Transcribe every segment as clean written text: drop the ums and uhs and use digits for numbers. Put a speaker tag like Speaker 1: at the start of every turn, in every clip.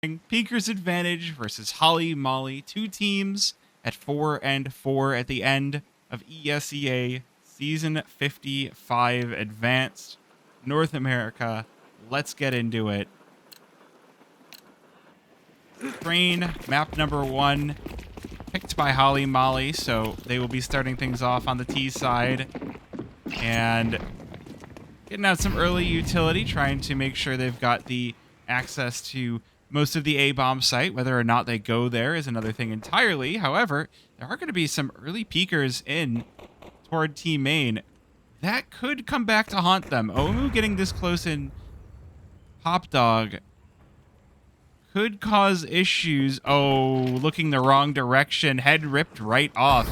Speaker 1: Peaker's Advantage versus Holly Molly, two teams at 4-4 at the end of ESEA Season 55 Advanced North America. Let's get into it. Train, map number 1, picked by Holly Molly, so they will be starting things off on the T side and getting out some early utility, trying to make sure they've got the access to most of the A-bomb site. Whether or not they go there is another thing entirely. However, there are going to be some early peekers in toward Team Main. That could come back to haunt them. Omu getting this close in Pop Dog could cause issues. Oh, looking the wrong direction. Head ripped right off.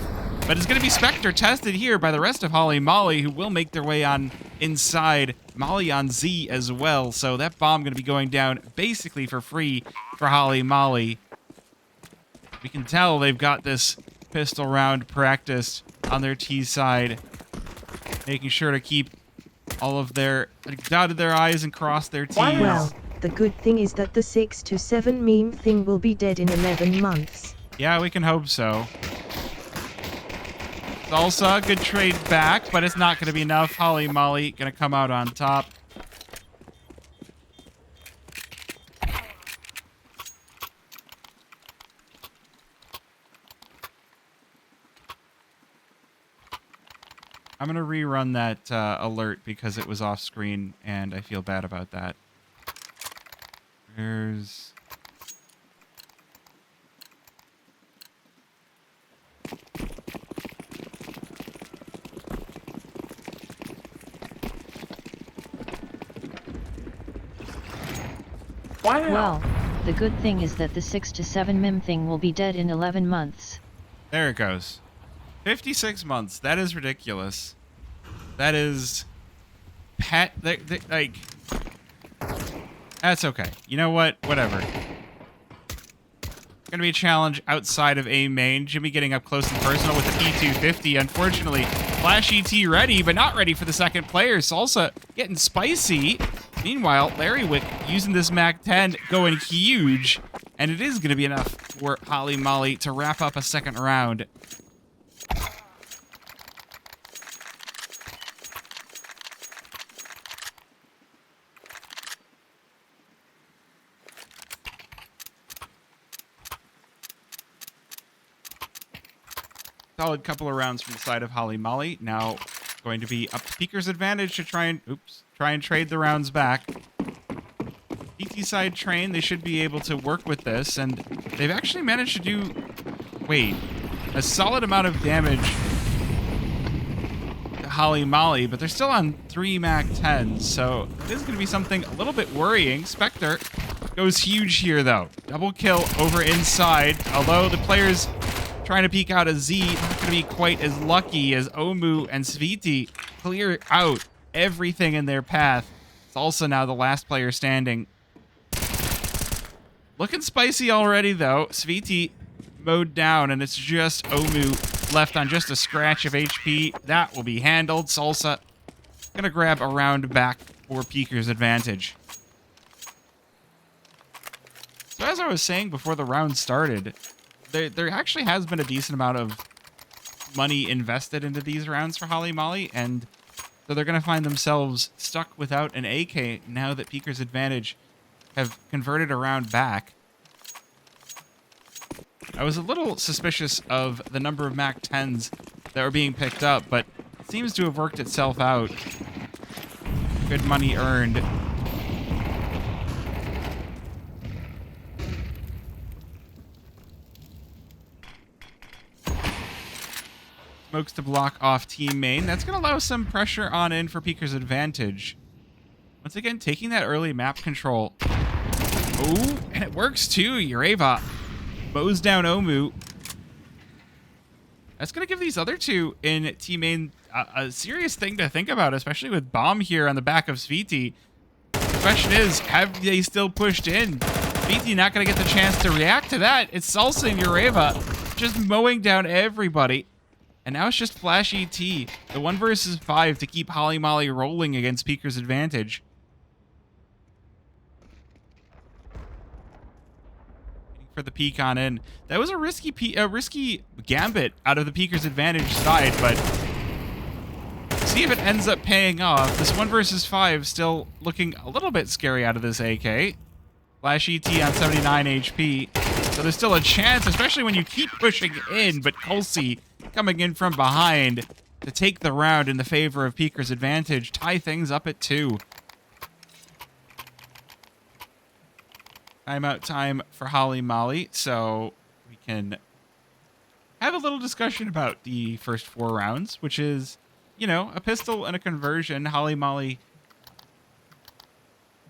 Speaker 1: But it's going to be Spectre tested here by the rest of Holly Molly, who will make their way on inside. Molly on Z as well. So that bomb going to be going down basically for free for Holly Molly. We can tell they've got this pistol round practiced on their T side, making sure to keep all of their dotted their I's and cross their T's.
Speaker 2: Well, the good thing is that the 6 to 7 meme thing will be dead in 11 months.
Speaker 1: Yeah, we can hope so. Salsa, good trade back, but it's not going to be enough. Holly Molly going to come out on top. I'm going to rerun that alert because it was off screen, and I feel bad about that. There's...
Speaker 3: Well, the good thing is that the 6 to 7 meme thing will be dead in 11 months.
Speaker 1: There it goes. 56 months. That is ridiculous. That is... like... That's okay. You know what? Whatever. Gonna be a challenge outside of A main. Jimmy getting up close and personal with the P250. Unfortunately, Flash ET ready, but not ready for the second player. Salsa getting spicy. Meanwhile, Larry Wick using this MAC-10 going huge. And it is going to be enough for Holly Molly to wrap up a second round. Solid couple of rounds from the side of Holly Molly. Now going to be up to Peaker's Advantage to try and trade the rounds back. PT side train, they should be able to work with this, and they've actually managed to do, a solid amount of damage to Holly Molly, but they're still on 3 MAC-10s, so this is going to be something a little bit worrying. Spectre goes huge here, though. Double kill over inside, although the players trying to peek out a Z, not going to be quite as lucky as Omu and Sviti clear out everything in their path. It's also now the last player standing. Looking spicy already, though. Sviti mowed down, and it's just Omu left on just a scratch of HP. That will be handled. Salsa going to grab a round back for Peaker's Advantage. So as I was saying before the round started, there actually has been a decent amount of money invested into these rounds for Holly Molly, and so they're going to find themselves stuck without an AK now that Peaker's Advantage have converted a round back. I was a little suspicious of the number of MAC-10s that were being picked up, but it seems to have worked itself out. Good money earned. Smokes to block off Team Main. That's going to allow some pressure on in for Peaker's Advantage. Once again, taking that early map control. Oh, and it works too. Ureva mows down Omu. That's going to give these other two in Team Main a serious thing to think about, especially with Bomb here on the back of Sviti. The question is, have they still pushed in? Sviti not going to get the chance to react to that. It's Salsa and Ureva just mowing down everybody. And now it's just Flash ET, the 1 versus 5 to keep Holly Molly rolling against Peaker's Advantage. for the peek on in. That was a risky gambit out of the peeker's advantage side, but see if it ends up paying off. This 1 versus 5 still looking a little bit scary out of this AK. Flash ET on 79 HP. So there's still a chance, especially when you keep pushing in, but Colsey coming in from behind to take the round in the favor of peeker's advantage, tie things up at 2. Timeout time for Holly Molly, so we can have a little discussion about the first 4 rounds, which is, you know, a pistol and a conversion. Holly Molly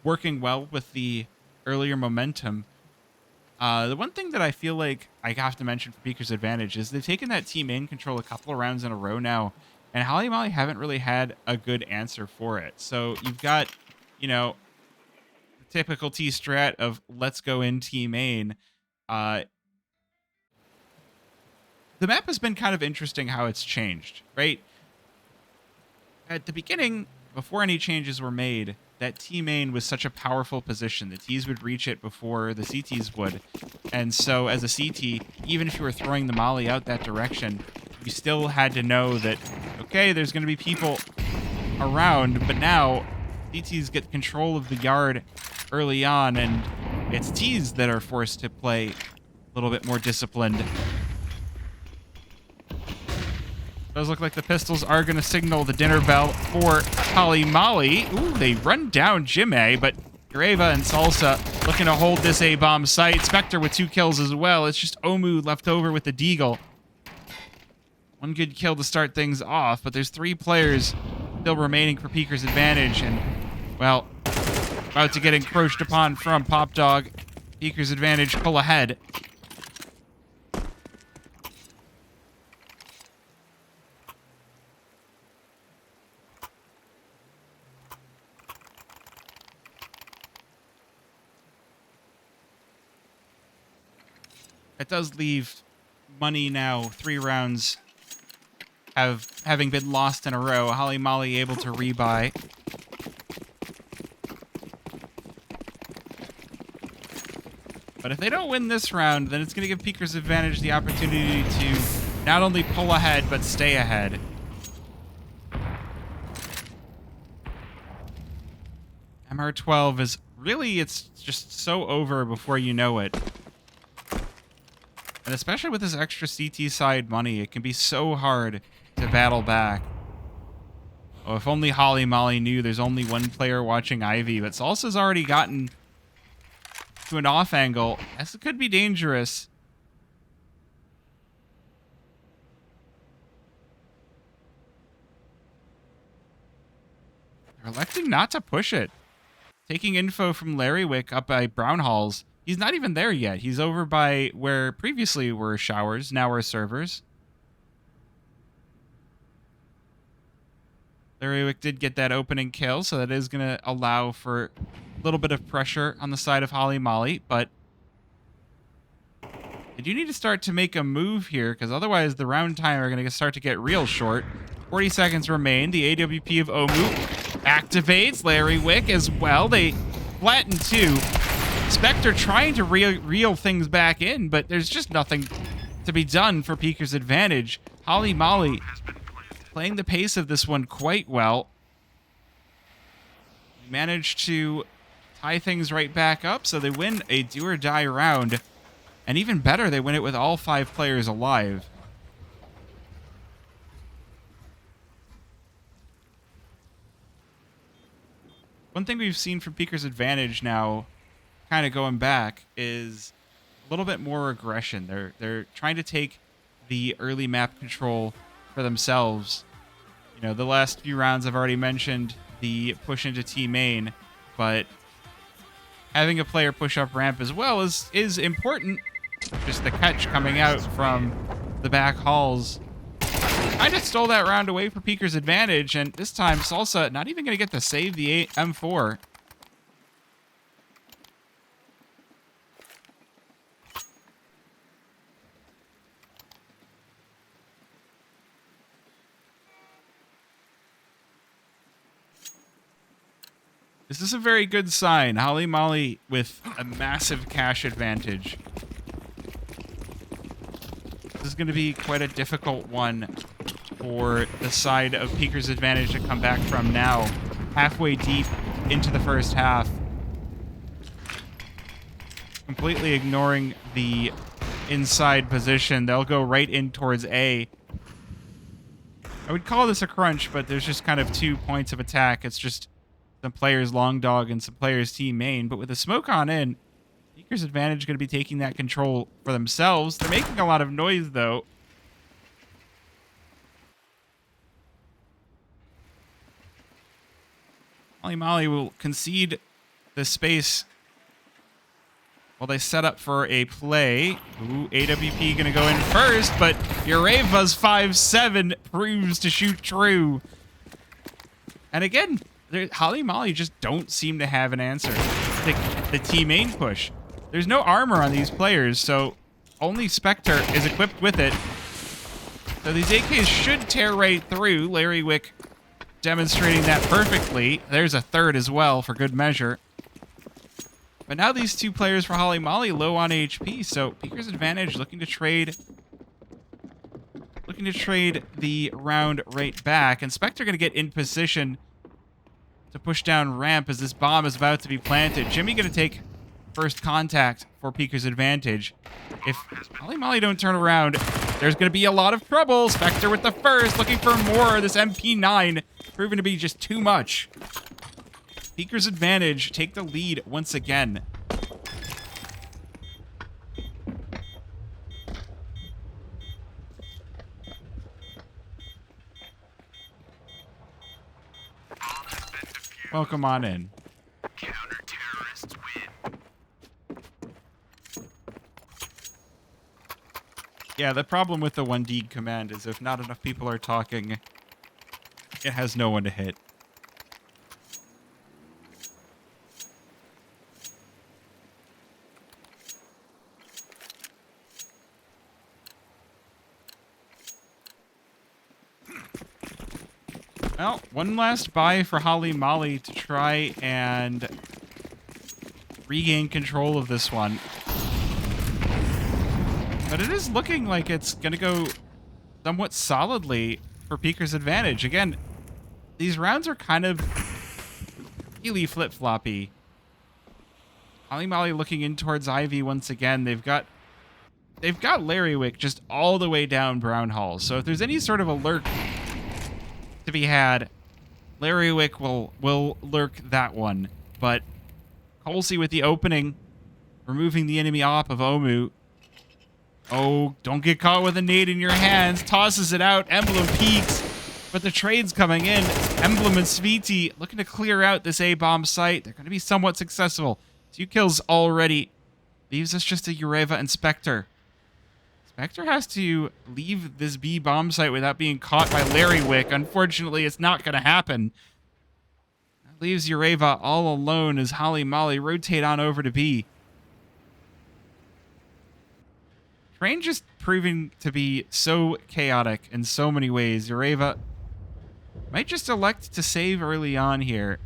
Speaker 1: working well with the earlier momentum. The one thing that I feel like I have to mention for Peeker's advantage is they've taken that team in control a couple of rounds in a row now, and Holly Molly haven't really had a good answer for it. So you've got, you know, the typical T strat of let's go in team main. The map has been kind of interesting how it's changed, right? At the beginning, before any changes were made, that T main was such a powerful position. The Ts would reach it before the CTs would. And so as a CT, even if you were throwing the molly out that direction, you still had to know that, okay, there's going to be people around, but now CTs get control of the yard early on, and it's Ts that are forced to play a little bit more disciplined. Does look like the pistols are going to signal the dinner bell for Holly Molly. Ooh, they run down Jim A, but Greva and Salsa looking to hold this A-bomb site. Spectre with 2 kills as well. It's just Omu left over with the Deagle. 1 good kill to start things off, but there's 3 players still remaining for Peeker's advantage, and, well, about to get encroached upon from Pop Dog. Peeker's advantage pull ahead. It does leave money now, 3 rounds having been lost in a row. Holly Molly able to rebuy. But if they don't win this round, then it's going to give Peeker's advantage the opportunity to not only pull ahead, but stay ahead. MR12 is really, it's just so over before you know it. And especially with this extra CT side money, it can be so hard to battle back. Oh, if only Holly Molly knew there's only 1 player watching Ivy, but Salsa's already gotten to an off angle. This could be dangerous. They're electing not to push it. Taking info from Larry Wick up by Brown Halls. He's not even there yet. He's over by where previously were showers, now are servers. Larry Wick did get that opening kill, so that is going to allow for a little bit of pressure on the side of Holly Molly, but they do need to start to make a move here, because otherwise the round time are going to start to get real short. 40 seconds remain. The AWP of Omu activates. Larry Wick as well. They flatten 2. Spectre trying to reel things back in, but there's just nothing to be done for Peeker's advantage. Holly Molly playing the pace of this one quite well. Managed to tie things right back up, so they win a do-or-die round. And even better, they win it with all 5 players alive. One thing we've seen from Peeker's advantage now, kind of going back, is a little bit more aggression. They're trying to take the early map control for themselves. You know, the last few rounds I've already mentioned the push into T main, but having a player push up ramp as well is important. Just the catch coming out from the back halls kind of stole that round away for Peeker's advantage, and this time Salsa not even going to get to save the M4. This is a very good sign. Holly Molly with a massive cash advantage. This is going to be quite a difficult one for the side of Peaker's Advantage to come back from now, halfway deep into the first half. Completely ignoring the inside position. They'll go right in towards A. I would call this a crunch, but there's just kind of 2 points of attack. It's just some players long dog and some players team main. But with the smoke on in, Peaker's Advantage is going to be taking that control for themselves. They're making a lot of noise, though. Molly will concede the space while they set up for a play. Ooh, AWP going to go in first, but Ureva's 5-7 proves to shoot true. And again, Holly Molly just don't seem to have an answer. The team main push. There's no armor on these players, so only Spectre is equipped with it. So these AKs should tear right through. Larry Wick demonstrating that perfectly. There's a third as well for good measure. But now these 2 players for Holly Molly low on HP, so Peaker's Advantage looking to trade the round right back. And Spectre going to get in position to push down ramp as this bomb is about to be planted. Jimmy going to take first contact for Peaker's Advantage. If Holly Molly don't turn around, there's going to be a lot of trouble. Spectre with the first, looking for more. This MP9 proving to be just too much. Peaker's Advantage take the lead once again. Welcome on in.
Speaker 4: Counter-terrorists win.
Speaker 1: Yeah, the problem with the 1D command is if not enough people are talking, it has no one to hit. Well, one last buy for Holly Molly to try and regain control of this one. But it is looking like it's going to go somewhat solidly for Peaker's Advantage. Again, these rounds are kind of really flip-floppy. Holly Molly looking in towards Ivy once again. They've got Larry Wick just all the way down Brown Hall. So if there's any sort of a lurk to be had, Larry Wick will lurk that one. But Colsey with the opening, removing the enemy op of Omu. Oh, don't get caught with a nade in your hands. Tosses it out. Emblem peeks, but the trade's coming in. Emblem and Sviti looking to clear out this A-bomb site. They're going to be somewhat successful. 2 kills already. Leaves us just a Ureva and Spectre. Spectre has to leave this B bomb site without being caught by Larry Wick. Unfortunately, it's not going to happen. That leaves Ureva all alone as Holly Molly rotate on over to B. Train just proving to be so chaotic in so many ways. Ureva might just elect to save early on here.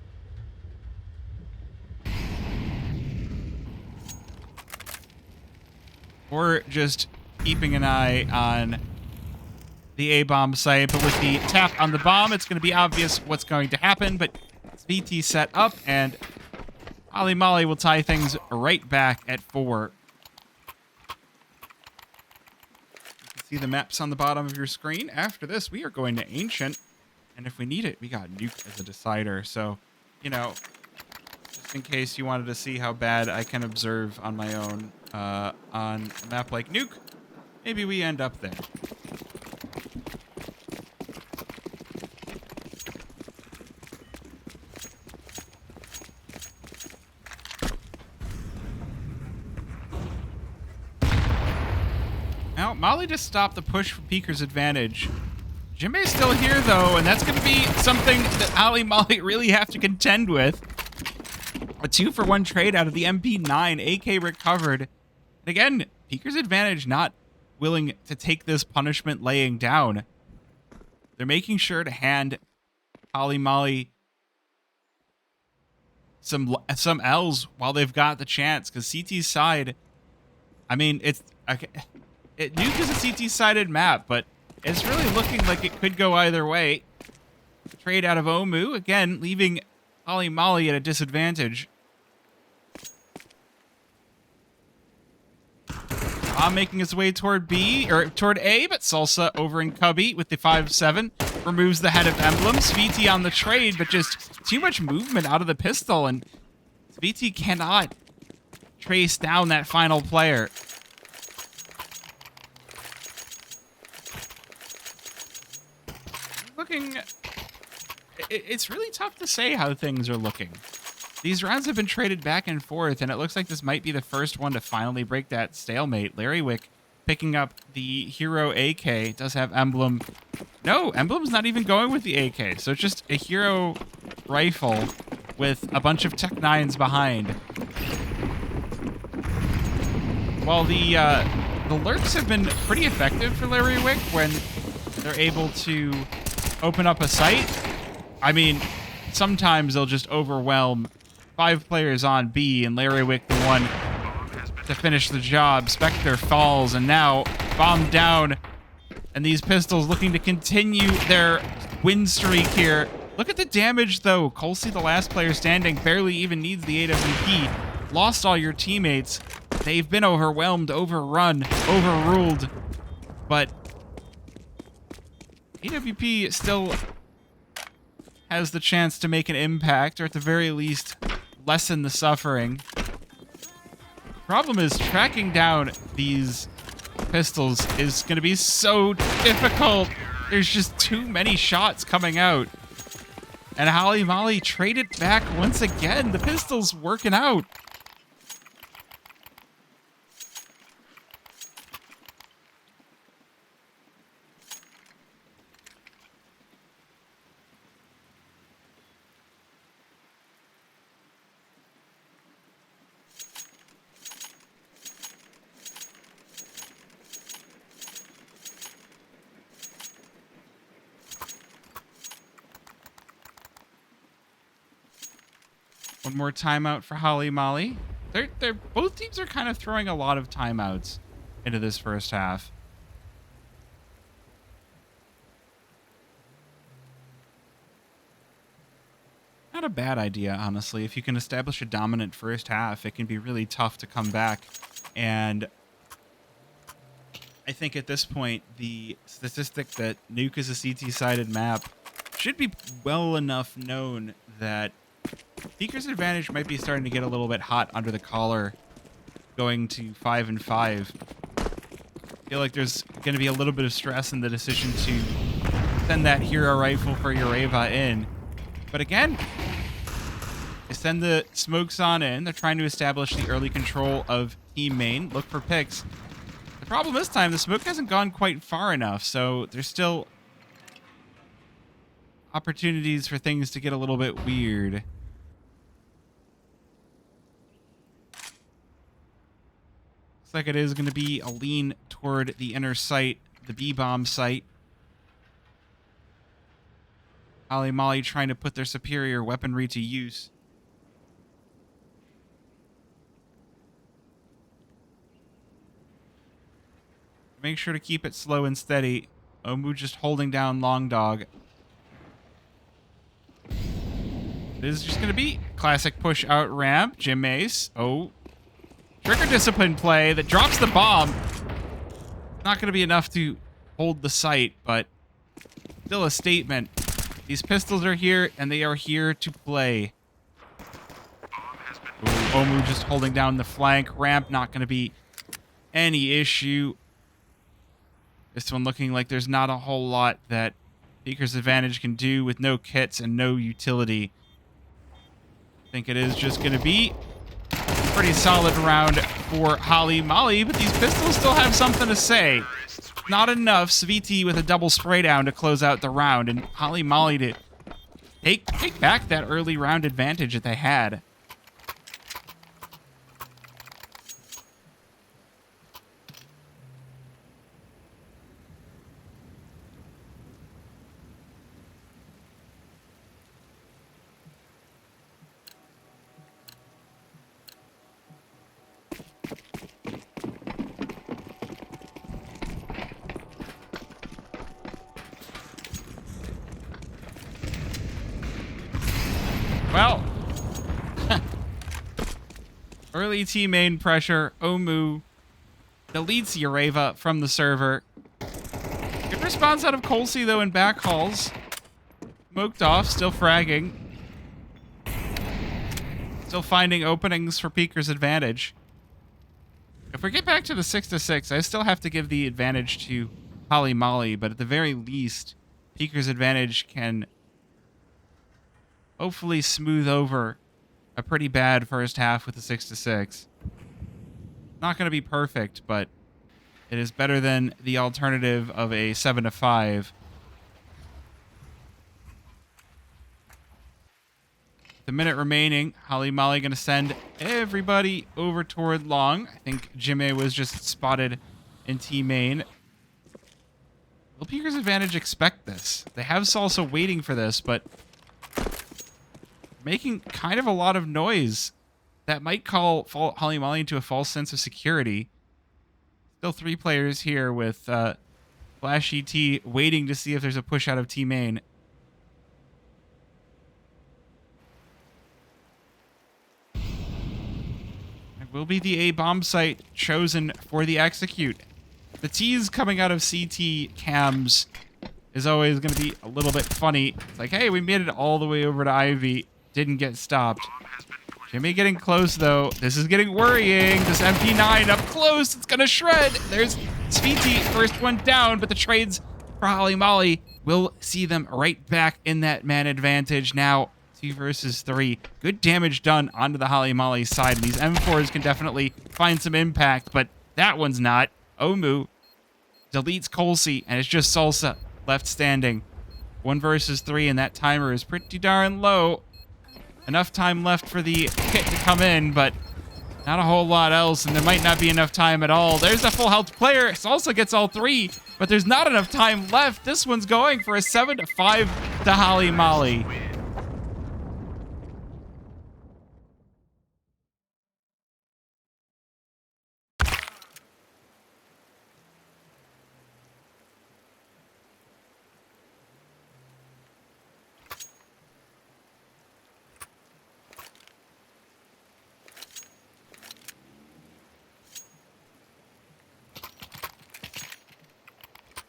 Speaker 1: Or just keeping an eye on the A-bomb site, but with the tap on the bomb, it's going to be obvious what's going to happen, but it's VT set up, and Holly Molly will tie things right back at 4. You can see the maps on the bottom of your screen. After this, we are going to Ancient, and if we need it, we got Nuke as a decider, so, you know, just in case you wanted to see how bad I can observe on my own on a map like Nuke, maybe we end up there. Now, Molly just stopped the push for Peaker's Advantage. Jimmy's still here, though, and that's going to be something that Holly Molly really have to contend with. A 2-for-1 trade out of the MP9, AK recovered. And again, Peaker's Advantage not willing to take this punishment laying down. They're making sure to hand Holly Molly some L's while they've got the chance, because CT's side, I mean, it's Nuke is a CT-sided map, but it's really looking like it could go either way. Trade out of Omu, again, leaving Holly Molly at a disadvantage. Bomb making his way toward B, or toward A, but Salsa over in Cubby with the 5-7. Removes the head of emblems. VT on the trade, but just too much movement out of the pistol, and VT cannot trace down that final player. Looking... It's really tough to say how things are looking. These rounds have been traded back and forth, and it looks like this might be the first one to finally break that stalemate. Larrywick picking up the Hero AK. It does have Emblem. No, Emblem's not even going with the AK, so it's just a Hero rifle with a bunch of Tech 9s behind. While the lurks have been pretty effective for Larrywick when they're able to open up a site, I mean, sometimes they'll just overwhelm 5 players on B, and Larrywick the one to finish the job. Spectre falls, and now bomb down, and these pistols looking to continue their win streak here. Look at the damage, though. Colsey, the last player standing, barely even needs the AWP. Lost all your teammates. They've been overwhelmed, overrun, overruled, but AWP still has the chance to make an impact, or at the very least, lessen the suffering. Problem is, tracking down these pistols is going to be so difficult. There's just too many shots coming out. And Holly Molly traded back once again. The pistol's working out. One more timeout for Holly Molly. They're both teams are kind of throwing a lot of timeouts into this first half. Not a bad idea, honestly. If you can establish a dominant first half, it can be really tough to come back. And I think at this point, the statistic that Nuke is a CT-sided map should be well enough known that Peaker's advantage might be starting to get a little bit hot under the collar, going to 5-5. I feel like there's going to be a little bit of stress in the decision to send that Hero rifle for Ureva in. But again, they send the smokes on in. They're trying to establish the early control of team main. Look for picks. The problem this time, the smoke hasn't gone quite far enough, so there's still opportunities for things to get a little bit weird. Looks like it is going to be a lean toward the inner site, the B-bomb site. Holly Molly trying to put their superior weaponry to use. Make sure to keep it slow and steady. Omu just holding down Long Dog. This is just going to be classic push out ramp. Jim Ace. Oh. Trigger discipline play that drops the bomb. Not going to be enough to hold the site, but still a statement. These pistols are here, and they are here to play. Ooh, Omu just holding down the flank. Ramp not going to be any issue. This one looking like there's not a whole lot that Peaker's advantage can do with no kits and no utility. I think it is just going to be a pretty solid round for Holly Molly, but these pistols still have something to say. Not enough. Sviti with a double spray down to close out the round, and Holly Molly to take back that early round advantage that they had. Early T main pressure. Omu deletes Ureva from the server. Good response out of Colsey, though, in back halls. Smoked off, still fragging. Still finding openings for Peeker's advantage. If we get back to the 6-6, I still have to give the advantage to Holly Molly, but at the very least, Peeker's advantage can hopefully smooth over a pretty bad first half with the 6-6. Not going to be perfect, but it is better than the alternative of a 7-5. The minute remaining, Holly Molly going to send everybody over toward long. I think Jimmy was just spotted in T main. Will Peeker's advantage expect this? They have Salsa waiting for this, but making kind of a lot of noise. That might call Holly Molly into a false sense of security. Still 3 players here with Flash ET waiting to see if there's a push out of T main. Will be the A bomb site chosen for the execute. The tease coming out of CT cams is always going to be a little bit funny. It's like, hey, we made it all the way over to Ivy. Didn't get stopped. Jimmy getting close, though. This is getting worrying. This MP9 up close. It's going to shred. There's Sviti. First one down, but the trades for Holly Molly will see them right back in that man advantage now. 2 versus 3. Good damage done onto the Holly Molly side. And these M4s can definitely find some impact, but that one's not. Omu deletes Colsey, and it's just Salsa left standing. 1 versus 3, and that timer is pretty darn low. Enough time left for the kit to come in, but not a whole lot else, and there might not be enough time at all. There's a full health player. Salsa gets all 3, but there's not enough time left. This one's going for a 7-5 to Holly Molly.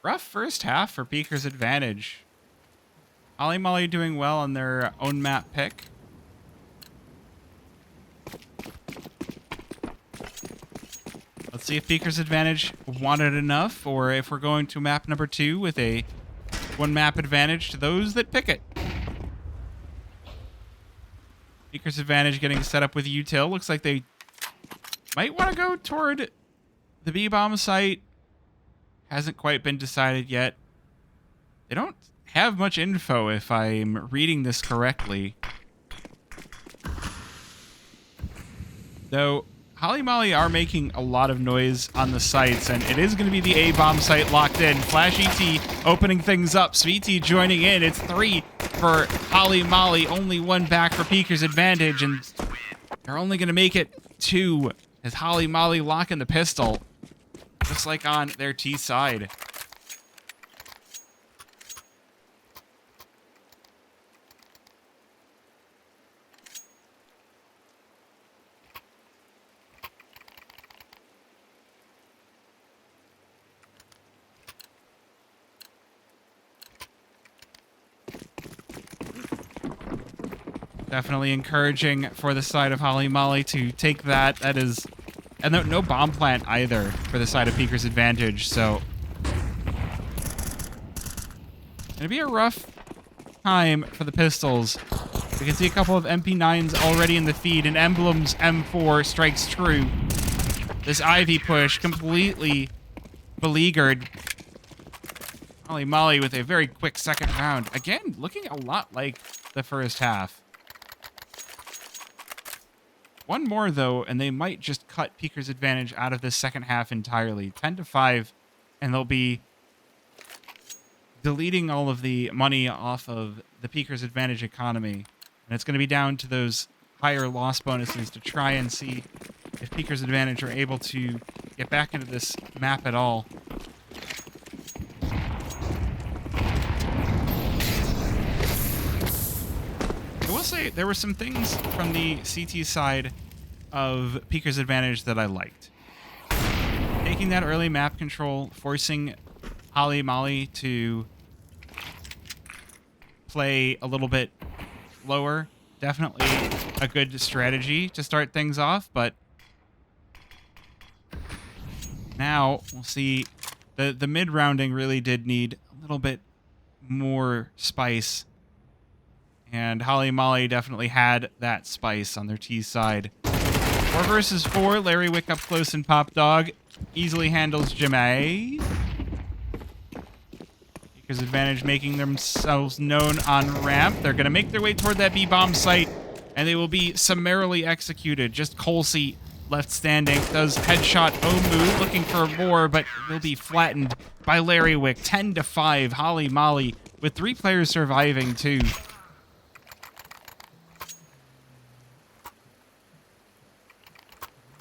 Speaker 1: Rough first half for Peeker's advantage. Holly Molly doing well on their own map pick. Let's see if Peeker's advantage wanted enough, or if we're going to map number 2 with a 1 map advantage to those that pick it. Peeker's advantage getting set up with util. Looks like they might want to go toward the B-bomb site. Hasn't quite been decided yet. They don't have much info, if I'm reading this correctly. Though, Holly Molly are making a lot of noise on the sites, and it is going to be the A-bomb site locked in. Flash ET opening things up. Sweetie joining in. It's 3 for Holly Molly. Only 1 back for Peeker's advantage, and they're only going to make it 2 as Holly Molly locking the pistol. Just like on their T side. Definitely encouraging for the side of Holly Molly to take that. That is... And no bomb plant either for the side of Peeker's advantage, so... It'll be a rough time for the pistols. We can see a couple of MP9s already in the feed, and Emblem's M4 strikes true. This Ivy push completely beleaguered Holly Molly with a very quick second round. Again, looking a lot like the first half. 1 more, though, and they might just cut Peeker's advantage out of this second half entirely. 10-5, and they'll be deleting all of the money off of the Peeker's advantage economy. And it's going to be down to those higher loss bonuses to try and see if Peeker's advantage are able to get back into this map at all. I will say there were some things from the CT side of Peeker's Advantage that I liked. Taking that early map control, forcing Holly Molly to play a little bit lower. Definitely a good strategy to start things off, but now we'll see the mid-rounding really did need a little bit more spice. And Holly Molly definitely had that spice on their T side. 4 versus 4, Larry Wick up close and Pop Dog easily handles Jimmy. Peeker's Advantage making themselves known on ramp. They're going to make their way toward that B-bomb site, and they will be summarily executed. Just Colsey left standing. Does headshot Omu, looking for more, but will be flattened by Larry Wick. 10-5, Holly Molly, with 3 players surviving, too.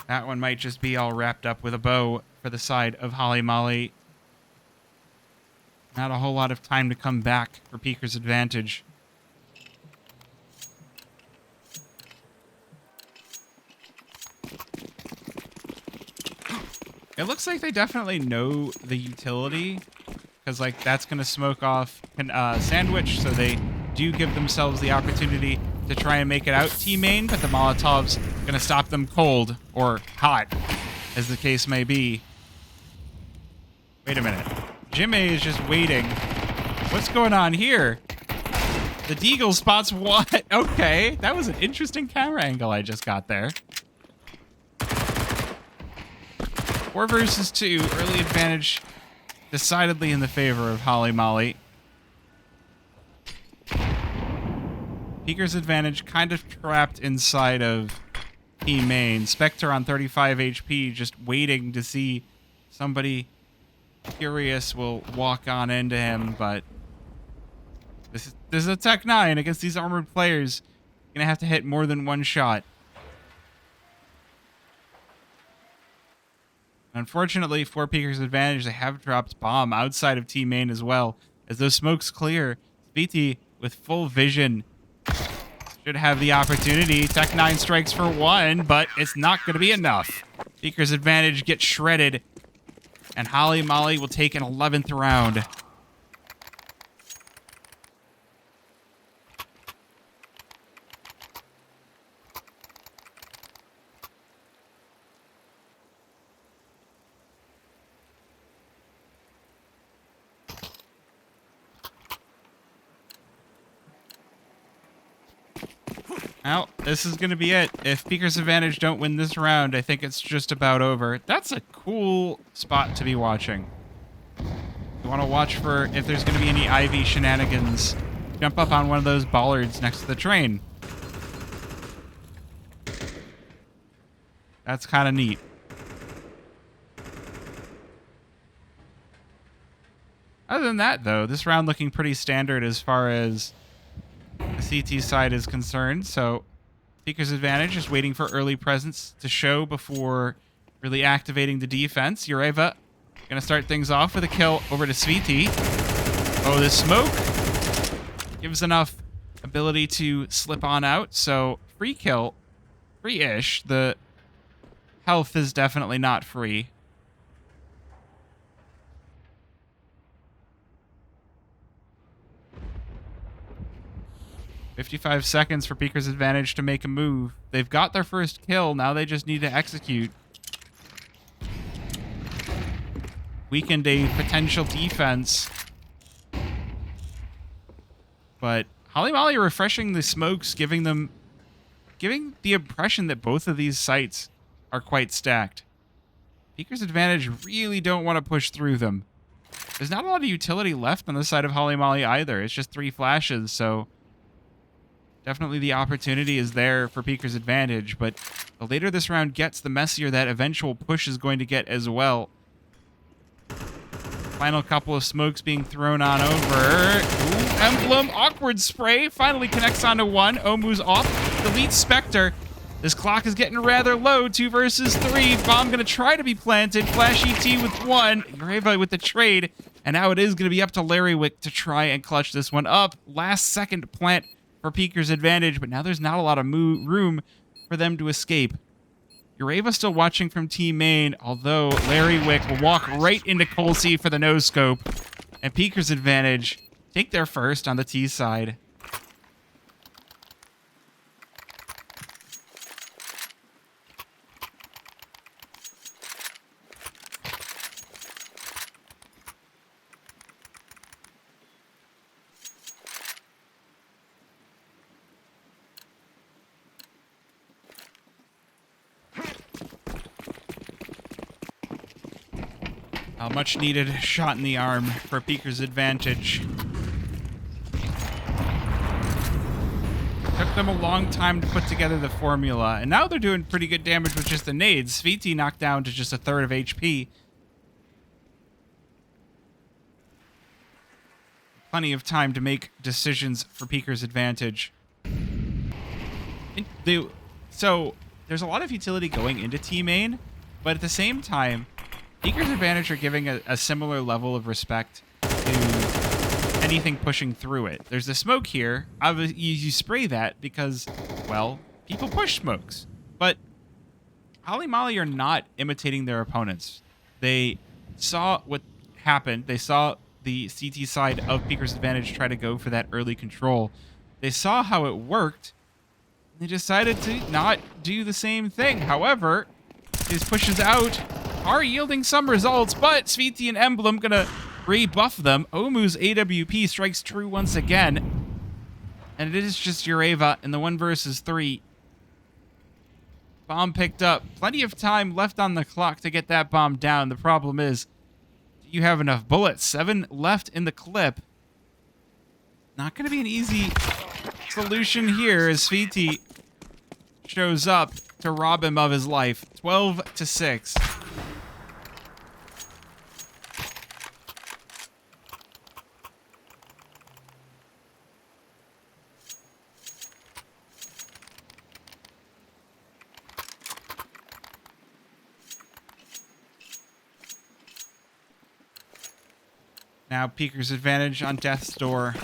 Speaker 1: That one might just be all wrapped up with a bow for the side of Holly Molly. Not a whole lot of time to come back for Peeker's Advantage. It looks like they definitely know the utility, because like that's going to smoke off Sandwich, so they do give themselves the opportunity to try and make it out T-main, but the Molotov's going to stop them cold, or hot, as the case may be. Wait a minute. Jimmy is just waiting. What's going on here? The Deagle spots what? Okay, that was an interesting camera angle I just got there. 4 versus 2, early advantage decidedly in the favor of Holly Molly. Peeker's Advantage kind of trapped inside of T main. Spectre on 35 HP just waiting to see somebody curious will walk on into him, but this is a Tech 9 against these armored players. You're gonna have to hit more than one shot. Unfortunately, for Peeker's Advantage, they have dropped bomb outside of T main as well. As those smokes clear, Sviti with full vision should have the opportunity. Tech 9 strikes for 1, but it's not going to be enough. Peeker's Advantage gets shredded, and Holly Molly will take an 11th round. Well, this is going to be it. If Peeker's Advantage don't win this round, I think it's just about over. That's a cool spot to be watching. You want to watch for if there's going to be any IV shenanigans. Jump up on one of those bollards next to the train. That's kind of neat. Other than that, though, this round looking pretty standard as far as the CT side is concerned, so Peeker's Advantage is waiting for early presence to show before really activating the defense. Ureva gonna start things off with a kill over to Sviti. Oh, the smoke gives enough ability to slip on out, so free kill, free-ish. The health is definitely not free. 55 seconds for Peeker's Advantage to make a move. They've got their first kill. Now they just need to execute. Weakened a potential defense. But Holly Molly refreshing the smokes, giving the impression that both of these sites are quite stacked. Peeker's Advantage really don't want to push through them. There's not a lot of utility left on the side of Holly Molly either. It's just 3 flashes, so definitely the opportunity is there for Peeker's Advantage, but the later this round gets, the messier that eventual push is going to get as well. Final couple of smokes being thrown on over. Ooh, Emblem, awkward spray, finally connects onto one. Omu's off, deletes Spectre. This clock is getting rather low, 2 versus 3. Bomb gonna try to be planted. Flash ET with 1. Ureva with the trade, and now it is gonna be up to Larry Wick to try and clutch this one up. Last second plant for Peeker's Advantage, but now there's not a lot of room for them to escape. Ureva still watching from Team Main, although Larry Wick will walk right into Colsey for the no-scope. And Peaker's Advantage take their first on the T side. A much needed shot in the arm for Peaker's Advantage. Took them a long time to put together the formula, and now they're doing pretty good damage with just the nades. Sviti knocked down to just a third of HP. Plenty of time to make decisions for Peaker's Advantage. So, there's a lot of utility going into Team Main, but at the same time, Peaker's Advantage are giving a similar level of respect to anything pushing through it. There's the smoke here. You spray that because, well, people push smokes. But Holly Molly are not imitating their opponents. They saw what happened. They saw the CT side of Peaker's Advantage try to go for that early control. They saw how it worked. They decided to not do the same thing. However, his pushes out are yielding some results, but Sviti and Emblem gonna rebuff them. Omu's AWP strikes true once again. And it is just Ureva in the 1 versus 3. Bomb picked up. Plenty of time left on the clock to get that bomb down. The problem is, do you have enough bullets? 7 left in the clip. Not gonna be an easy solution here as Sviti shows up to rob him of his life. 12-6. Now Peaker's Advantage on Death's Door.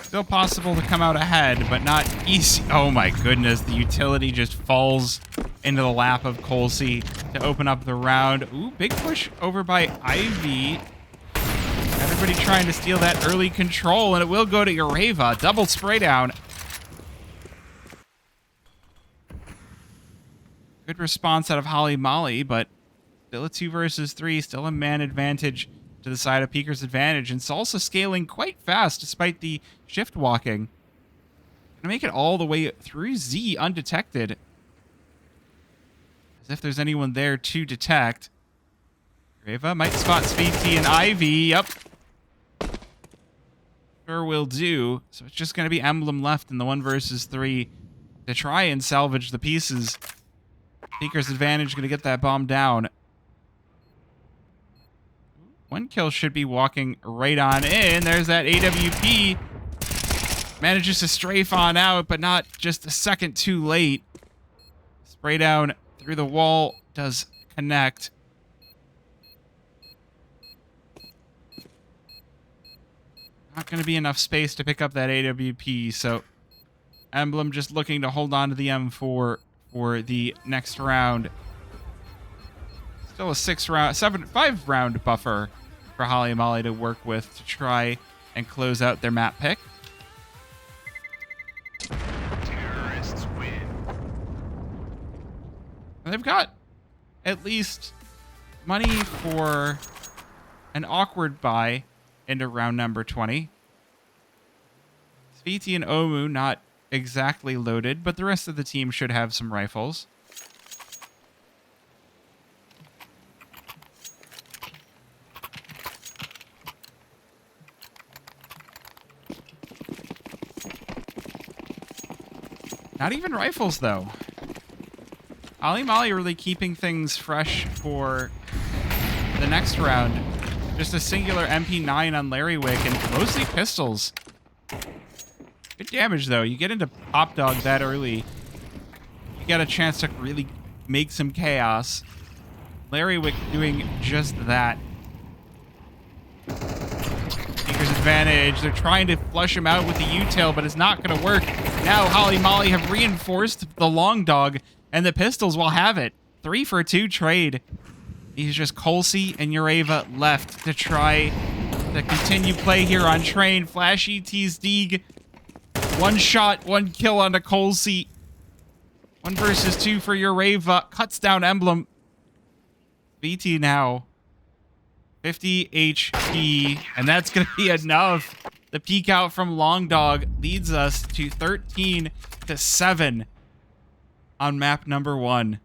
Speaker 1: Still possible to come out ahead, but not easy. Oh my goodness, the utility just falls into the lap of Colsey to open up the round. Ooh, big push over by Ivy. Everybody trying to steal that early control, and it will go to Ureva. Double spray down. Good response out of Holly Molly, but still a 2 versus 3, still a man advantage to the side of Peaker's Advantage, and Salsa scaling quite fast despite the shift walking. Gonna make it all the way through Z undetected. As if there's anyone there to detect. Ureva might spot Sviti and Ivy. Yep. Sure will do. So it's just gonna be Emblem left in the 1 versus 3 to try and salvage the pieces. Peaker's Advantage going to get that bomb down. 1 kill should be walking right on in. There's that AWP. Manages to strafe on out, but not just a second too late. Spray down through the wall does connect. Not going to be enough space to pick up that AWP, so Emblem just looking to hold on to the M4 for the next round. Still a 5 round buffer for Holly Molly to work with to try and close out their map pick.
Speaker 4: Terrorists win.
Speaker 1: And they've got at least money for an awkward buy into round number 20. Sviti and Omu not exactly loaded, but the rest of the team should have some rifles. Not even rifles, though. Holly Molly really keeping things fresh for the next round. Just a singular MP9 on Larry Wick and mostly pistols. Good damage, though. You get into Pop Dog that early, you got a chance to really make some chaos. Larry Wick doing just that. Peaker's advantage. They're trying to flush him out with the U-tail, but it's not going to work. Now Holly Molly have reinforced the long dog, and the pistols will have it. 3-for-2 trade. He's just Colsey and Ureva left to try to continue play here on Train. Flash ET's Deeg. 1 shot, 1 kill onto Colsey. 1 versus 2 for Ureva. Cuts down Emblem. BT now. 50 HP, and that's going to be enough. The peek out from Long Dog leads us to 13-7 on map number 1.